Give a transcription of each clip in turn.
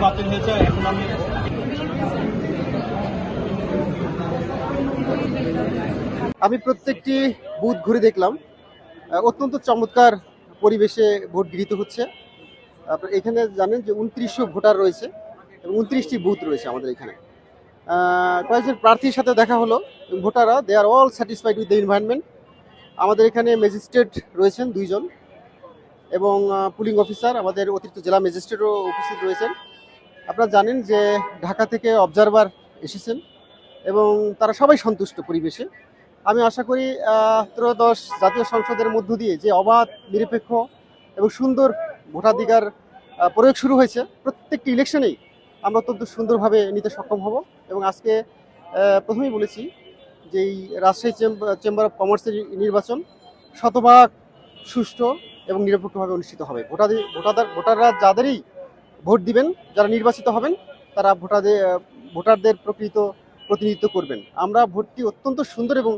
বাতিল হয়েছে এখন আমি প্রত্যেকটি বুথ ঘুরে দেখলাম, অত্যন্ত চমৎকার পরিবেশে ভোট গৃহীত হচ্ছে। এখানে জানেন যে 2900 ভোটার রয়েছে এবং 29টি বুথ রয়েছে আমাদের এখানে। কয়েকজন প্রার্থীর সাথে দেখা হলো, ভোটাররা they are all satisfied with the environment. আমাদের এখানে ম্যাজিস্ট্রেট রয়েছেন 2 জন এবং পুলিং অফিসার, আমাদের অতিরিক্ত জেলা ম্যাজিস্ট্রেটও উপস্থিত রয়েছেন। আপনারা জানেন যে ঢাকা থেকে অবজারভার এসেছেন এবং তারা সবাই সন্তুষ্ট পরিবেশে। আমি আশা করি ত্রয়োদশ জাতীয় সংসদের মধ্য দিয়ে যে অবাধ, নিরপেক্ষ এবং সুন্দর ভোটাধিকার প্রয়োগ শুরু হয়েছে, প্রত্যেকটি ইলেকশনেই আমরা অত্যন্ত সুন্দরভাবে নিতে সক্ষম হব। এবং আজকে প্রথমেই বলেছি যে এই রাজশাহী চেম্বার অফ কমার্সের নির্বাচন শতভাগ সুষ্ঠু এবং নিরপেক্ষভাবে অনুষ্ঠিত হবে। ভোটাররা যাদেরই ভোট দিবেন, যারা নির্বাচিত হবেন, তারা ভোটারদের প্রকৃত প্রতিনিধিত্ব করবেন। আমরা ভোটটি অত্যন্ত সুন্দর এবং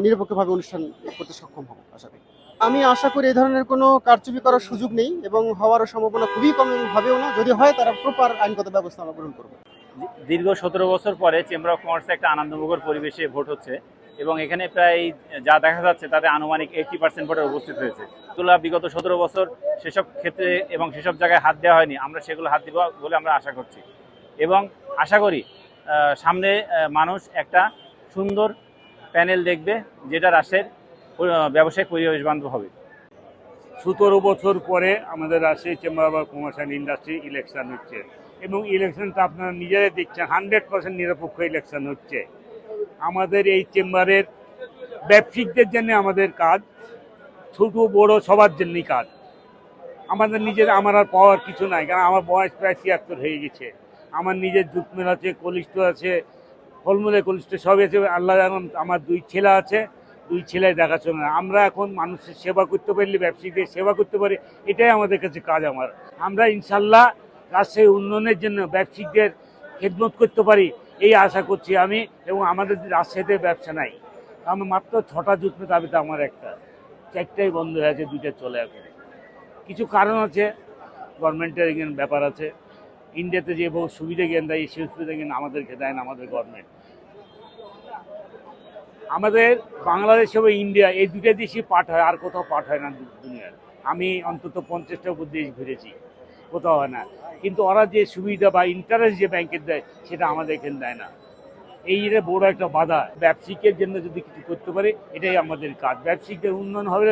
নিরপেক্ষভাবে অনুষ্ঠান করতে সক্ষম হব আশা করি। আমি আশা করি এই ধরনের কোনো কারচুপি করার সুযোগ নেই এবং হওয়ারও সম্ভাবনা খুবই কম, এবং হবেও না। যদি হয় তারা প্রপার আইনগত ব্যবস্থা আমরা গ্রহণ করব। দীর্ঘ 17 বছর পরে চেম্বার অফ কমার্সে একটা আনন্দমুখর পরিবেশে ভোট হচ্ছে এবং এখানে প্রায় যা দেখা যাচ্ছে তাতে আনুমানিক 80% ভোটার উপস্থিত হয়েছে। তুলা বিগত 17 বছর সেসব ক্ষেত্রে এবং সেসব জায়গায় হাত দেওয়া হয়নি, আমরা সেগুলো হাত দিব বলে আমরা আশা করছি এবং আশা করি সামনে মানুষ একটা সুন্দর প্যানেল দেখবে যেটা রাজশাহীর ব্যবসায়িক পরিবেশ বান্ধব হবে। 17 বছর পরে আমাদের Rajshahi chamber of commerce and industry election হচ্ছে এবং ইলেকশনটা আপনারা নিজেরাই দেখছেন 100% নিরপেক্ষ ইলেকশন হচ্ছে। আমাদের এই চেম্বারের ব্যবসায়িকদের জন্য আমাদের কাজ, ছোট বড় সবার জন্যই কাজ। আমাদের নিজের আমার আর পাওয়ার কিছু নাই, কারণ আমার বয়স প্রায় 76 হয়ে গেছে। আমার নিজের জুটমেল আছে, কনিষ্ঠ আছে, ফলমূলে কনিষ্ঠ সবই আছে। আল্লাহ এখন আমার 2 ছেলে আছে, 2 ছেলে দেখাশোনা। আমরা এখন মানুষের সেবা করতে পারলে, ব্যবসায়ীদের সেবা করতে পারি, এটাই আমাদের কাছে কাজ। আমরা ইনশাল্লাহ রাজশাহী উন্নয়নের জন্য ব্যবসায়ীদের খেদমত করতে পারি এই আশা করছি আমি। এবং আমাদের রাজশাহীতে ব্যবসা নাই, আমার মাত্র 6টা জুটমেল, দাবিতে আমার একটা 4টাই বন্ধ হয়ে আছে, 2টা চলে আসে। কিছু কারণ আছে, গভর্নমেন্টের এখানে ব্যাপার আছে। ইন্ডিয়াতে যে বহু সুবিধা জ্ঞান দেয়, সেই সুবিধা জ্ঞান আমাদেরকে দেয় না আমাদের গভর্নমেন্ট। আমাদের বাংলাদেশ এবং ইন্ডিয়া এই 2টা দেশই পাঠ হয়, আর কোথাও পাঠ হয় না দুনিয়ার। আমি অন্তত 50টা দেশ ঘুরেছি, কোথাও হয় না। কিন্তু ওরা যে সুবিধা বা ইন্টারেস্ট যে ব্যাংকের দেয়, সেটা আমাদের এখানে দেয় না। এই বড় একটা বাধা। ব্যবসায়িকের জন্য যদি কিছু করতে পারি, এটাই আমাদের কাজ। ব্যবসায়িকদের উন্নয়ন হবে,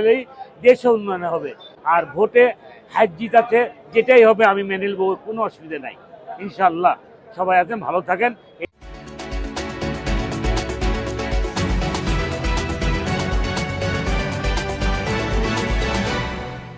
দেশও উন্নয়ন হবে। আর ভোটে হাত জিতাতে যেটাই হবে আমি মেনে নেব, কোনো অসুবিধা নাই ইনশাল্লাহ। সবাই আছেন, ভালো থাকেন।